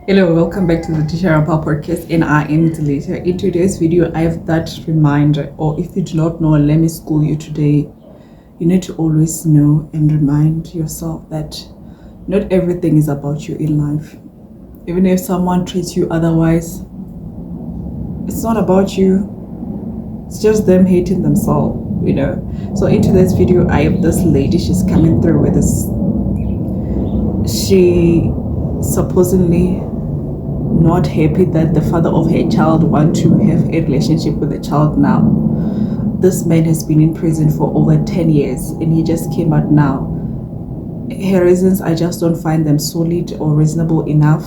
Hello, welcome back to the Delicia.Ramphago podcast, and I am Delicia. In today's video, I have that reminder, or if you do not know, let me school you today. You need to always know and remind yourself that not everything is about you in life. Even if someone treats you otherwise, it's not about you. It's just them hating themselves, So in today's video, I have this lady. She's coming through with this. She supposedly not happy that the father of her child want to have a relationship with the child now. This man has been in prison for over 10 years and he just came out now. Her reasons, I just don't find them solid or reasonable enough.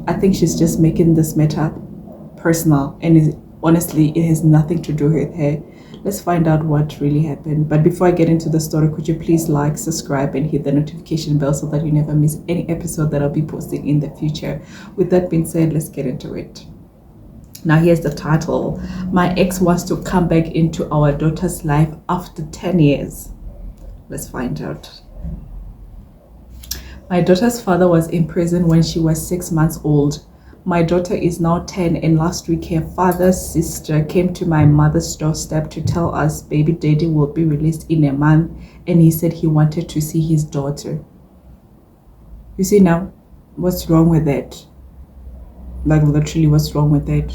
I think she's just making this matter personal, and honestly, it has nothing to do with her. Let's find out what really happened. But before I get into the story, could you please like, subscribe, and hit the notification bell so that you never miss any episode that I'll be posting in the future. With that being said, let's get into it. Now, here's the title. My ex wants to come back into our daughter's life after 10 years. Let's find out. My daughter's father was in prison when she was 6 months old. My daughter is now 10, and last week her father's sister came to my mother's doorstep to tell us baby daddy will be released in a month, and he said he wanted to see his daughter. You see now, what's wrong with that? Like, literally, what's wrong with that?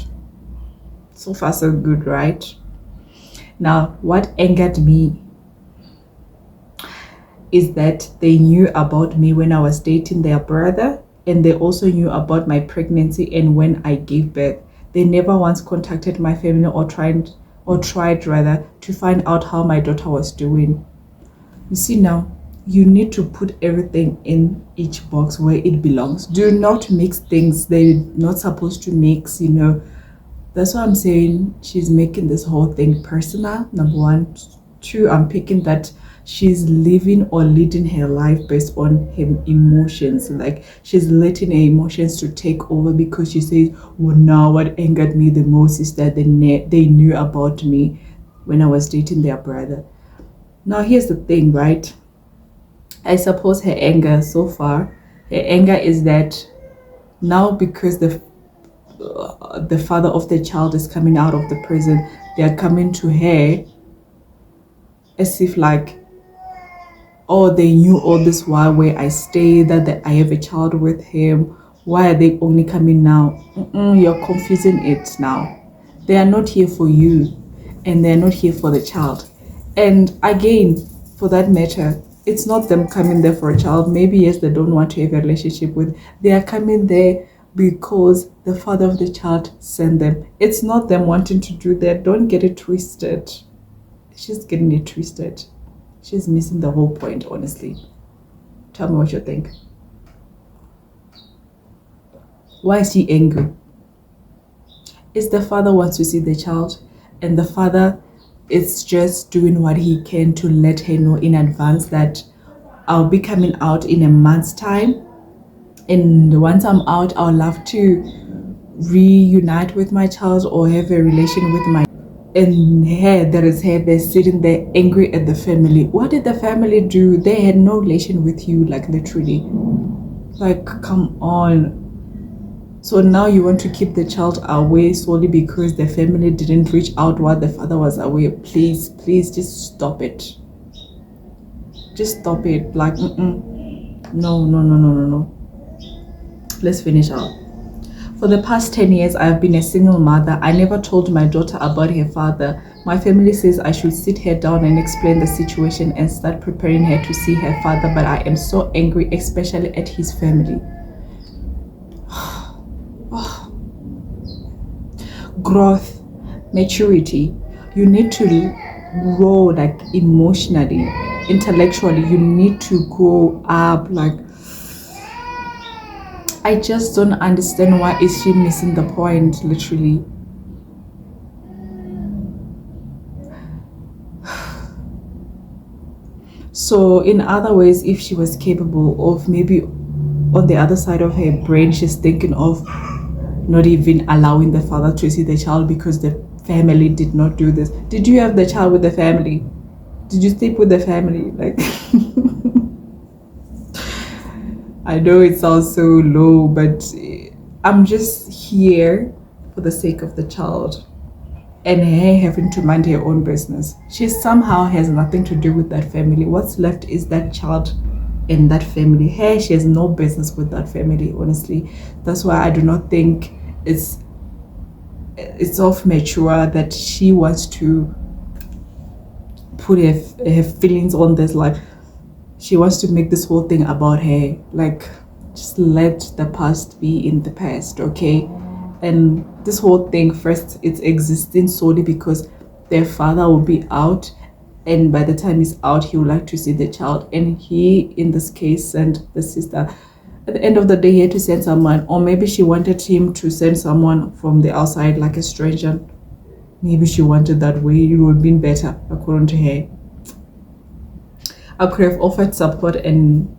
So far so good, right? Now, what angered me is that they knew about me when I was dating their brother, and they also knew about my pregnancy and when I gave birth. They never once contacted my family or tried rather to find out how my daughter was doing. You see now, you need to put everything in each box where it belongs. Do not mix things they're not supposed to mix, That's why I'm saying she's making this whole thing personal, number one. Two, I'm picking that she's living or leading her life based on her emotions. Like, she's letting her emotions to take over, because she says, well, now what angered me the most is that they knew about me when I was dating their brother. Now, here's the thing, right? I suppose her anger so far, her anger is that now, because the father of the child is coming out of the prison, they are coming to her as if like, oh, they knew all this while where I stay, that I have a child with him. Why are they only coming now? You're confusing it now. They are not here for you, and they're not here for the child. And again, for that matter, it's not them coming there for a child. Maybe, yes, they don't want to have a relationship with. They are coming there because the father of the child sent them. It's not them wanting to do that. Don't get it twisted. She's getting it twisted. She's missing the whole point, honestly. Tell me what you think. Why is she angry? It's the father wants to see the child, and the father is just doing what he can to let her know in advance that I'll be coming out in a month's time. And once I'm out, I'll love to reunite with my child or have a relation with my. And there is her, they're sitting there angry at the family. What did the family do? They had no relation with you, like, literally. Like, come on. So now you want to keep the child away solely because the family didn't reach out while the father was away. Please, just stop it. Just stop it. Like, No. Let's finish out. For the past 10 years, I have been a single mother. I never told my daughter about her father. My family says I should sit her down and explain the situation and start preparing her to see her father, but I am so angry, especially at his family. Growth, maturity. You need to grow, like, emotionally, intellectually. You need to grow up, like. I just don't understand why is she missing the point, literally. So in other ways, if she was capable of, maybe on the other side of her brain, she's thinking of not even allowing the father to see the child because the family did not do this. Did you have the child with the family? Did you sleep with the family? Like, I know it sounds so low, but I'm just here for the sake of the child, and her having to mind her own business. She somehow has nothing to do with that family. What's left is that child and that family. Her, she has no business with that family, honestly. That's why I do not think it's of mature that she wants to put her feelings on this. Like, she wants to make this whole thing about her. Like, just let the past be in the past, okay? And this whole thing, first, it's existing solely because their father will be out, and by the time he's out, he would like to see the child, and he, in this case, sent the sister. At the end of the day, he had to send someone, or maybe she wanted him to send someone from the outside, like a stranger. Maybe she wanted that way. It would have been better, according to her. I could have offered support, and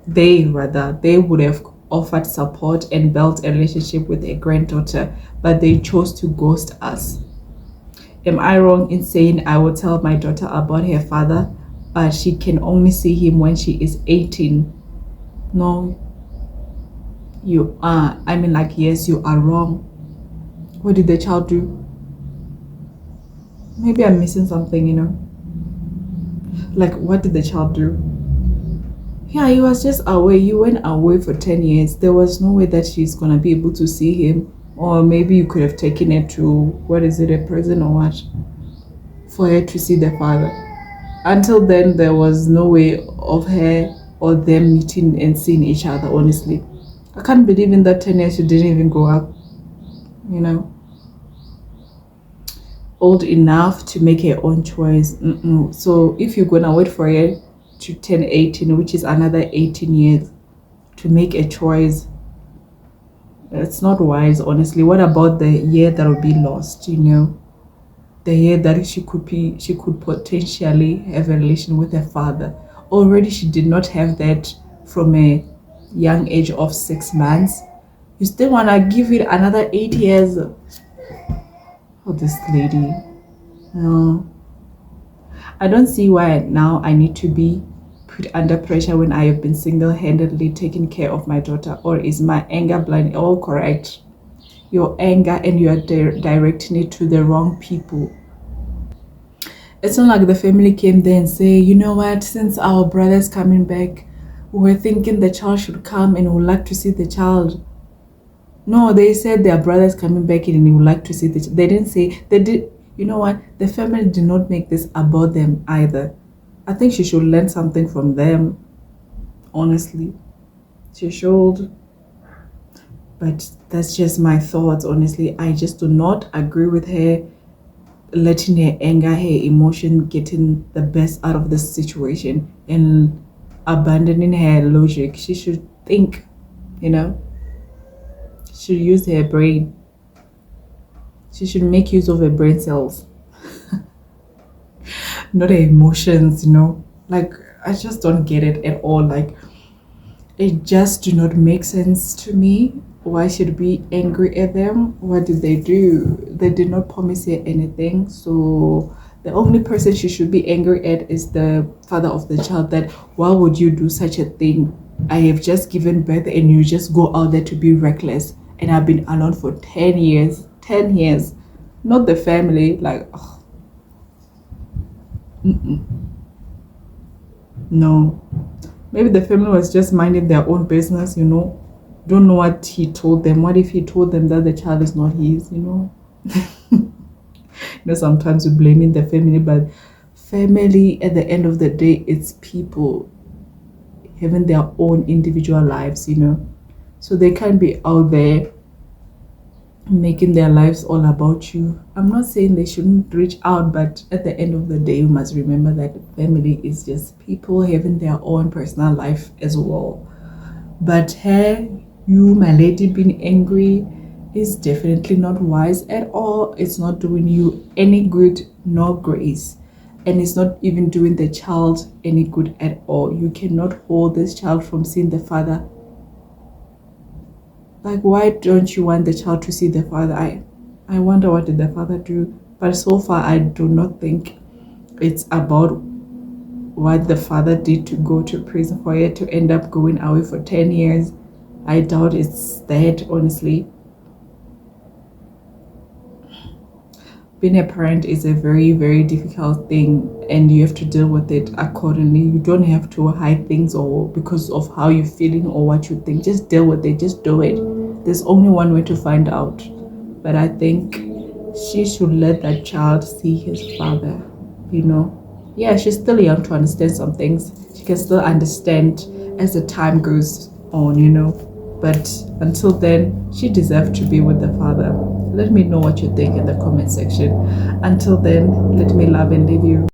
they would have offered support and built a relationship with their granddaughter, but they chose to ghost us. Am I wrong in saying I will tell my daughter about her father, but she can only see him when she is 18? No, you are. I mean, like, yes, you are wrong. What did the child do? Maybe I'm missing something, Like, what did the child do? Yeah, he was just away. You went away for 10 years. There was no way that she's going to be able to see him. Or maybe you could have taken her to, what is it, a prison or what? For her to see the father. Until then, there was no way of her or them meeting and seeing each other, honestly. I can't believe in that 10 years she didn't even grow up, old enough to make her own choice. So if you're gonna wait for her to turn 18, which is another 18 years to make a choice, it's not wise, honestly. What about the year that will be lost? The year that she could potentially have a relation with her father. Already she did not have that from a young age of 6 months. You still want to give it another 8 years? Oh, this lady. No. I don't see why now I need to be put under pressure when I have been single-handedly taking care of my daughter. Or is my anger blind? All correct. Your anger, and you are directing it to the wrong people. It's not like the family came there and say, you know what, since our brother's coming back, we're thinking the child should come and would like to see the child. No, they said their brother's coming back and he would like to see the child. They didn't say, they did. You know what, the family did not make this about them either. I think she should learn something from them, honestly. She should. But that's just my thoughts, honestly. I just do not agree with her letting her anger, her emotion, getting the best out of this situation and abandoning her logic. She should think, She should use her brain. She should make use of her brain cells. Not her emotions, Like, I just don't get it at all. Like, it just do not make sense to me. Why should we be angry at them? What did they do? They did not promise her anything. So the only person she should be angry at is the father of the child. That, why would you do such a thing? I have just given birth and you just go out there to be reckless. And I've been alone for 10 years. 10 years. Not the family. Like, ugh. No. Maybe the family was just minding their own business, Don't know what he told them. What if he told them that the child is not his, Sometimes we're blaming the family, but family, at the end of the day, it's people having their own individual lives, So they can't be out there making their lives all about you. I'm not saying they shouldn't reach out, but at the end of the day, you must remember that family is just people having their own personal life as well. But you, my lady, being angry is definitely not wise at all. It's not doing you any good nor grace, and it's not even doing the child any good at all. You cannot hold this child from seeing the father. Like, why don't you want the child to see the father? I wonder, what did the father do? But so far, I do not think it's about what the father did to go to prison for her to end up going away for 10 years. I doubt it's that, honestly. Being a parent is a very, very difficult thing, and you have to deal with it accordingly. You don't have to hide things or because of how you're feeling or what you think. Just deal with it, just do it. There's only one way to find out. But I think she should let that child see his father, you know. Yeah, she's still young to understand some things. She can still understand as the time goes on, you know. But until then, she deserves to be with the father. Let me know what you think in the comment section. Until then, let me love and leave you.